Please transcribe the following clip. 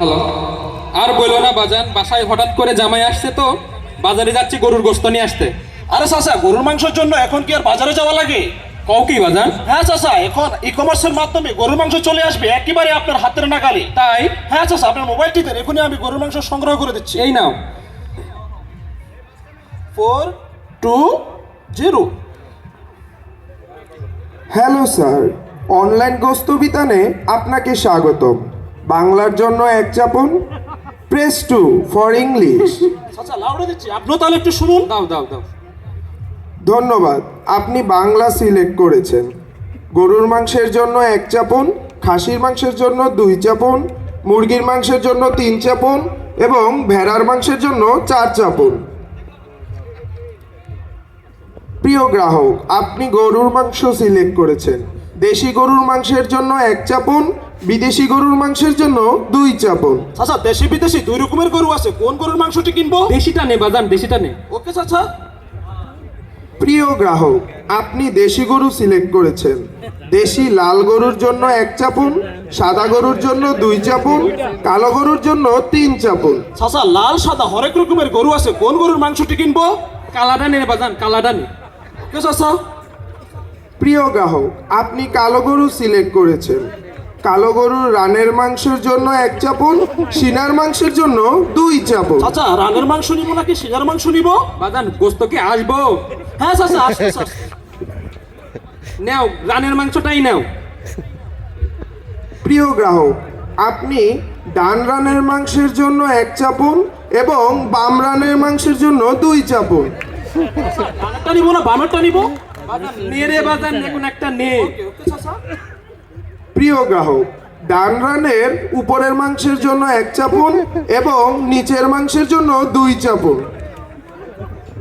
Hello. আর বললো না বাজান, বাসায় হঠাৎ করে জামাই আসছে তো বাজারে যাচ্ছি গরুর গোস্ত নিয়ে আসতে। আরে চাচা, গরুর মাংসের জন্য এখন কি আর বাজারে যাওয়া লাগে? কও কি বাজান? হ্যাঁ চাচা, এখন ই-কমার্সের মাধ্যমে গরুর মাংস চলে আসবে একেবারে আপনার হাতের নাগালে। তাই? হ্যাঁ চাচা, আপনার মোবাইলটি দেন, এখনই আমি গরুর মাংস সংগ্রহ করে দিচ্ছি। এই নাও। 420। হ্যালো স্যার, অনলাইন গোস্ত বিতানে আপনাকে স্বাগতম। বাংলার জন্য এক চাপুন, প্রেস 2 ফর ইংলিশ। চাচা লাউডে দিচ্ছি, আপনিও তাহলে একটু শুনুন। দাও দাও দাও। ধন্যবাদ, আপনি বাংলা সিলেক্ট করেছেন। গরুর মাংসের জন্য এক চাপুন, খাসির মাংসের জন্য 2 চাপুন, মুরগির মাংসের জন্য 3 চাপুন এবং ভেড়ার মাংসের জন্য 4 চাপুন। প্রিয় গ্রাহক, আপনি গরুর মাংস সিলেক্ট করেছেন। দেশি গরুর মাংসের জন্য 1 চাপুন, বিদেশি গরুর মাংসের জন্য 2 চাপুন। চাচা, দেশি বিদেশি 2 রকমের গরু আছে, কোন গরুর মাংসটি কিনবো? দেশিটা নে বাজান, দেশিটা নে। ওকে চাচা। প্রিয় গ্রাহক, আপনি দেশি গরু সিলেক্ট করেছেন। দেশি লাল গরুর জন্য 1 চাপুন, সাদা গরুর জন্য 2 চাপুন, কালো গরুর জন্য 3 চাপুন। চাচা, লাল সাদা হরেক রকমের গরু আছে, কোন গরুর মাংসটি কিনবো? কালাটা নে বাজান, কালাটা নে। ওকে চাচা। প্রিয় গ্রাহক, আপনি কালো গরু সিলেক্ট করেছেন। কালো গরুর রানের মাংসের জন্য 1 চাপুন, সিনার মাংসের জন্য 2 চাপুন। চাচা, রানের মাংস নিবো নাকি সিনার মাংস নিবো? বাজান গোস্ত কি আসবো? হ্যাঁ চাচা, আসছে চাচা। নাও, রানের মাংসটাই নাও। প্রিয় গ্রাহক, আপনি ডান রানের মাংসের জন্য 1 চাপুন এবং বাম রানের মাংসের জন্য 2 চাপুন। ডানেরটা নিবো না বামেরটা নিবো? বাজান নে রে বাজান, এখন একটা নে। ওকে চাচা। প্রিয় গ্রাহক, ডান রানের উপরের মাংসের জন্য 1 চাপুন এবং নিচের মাংসের জন্য 2 চাপুন।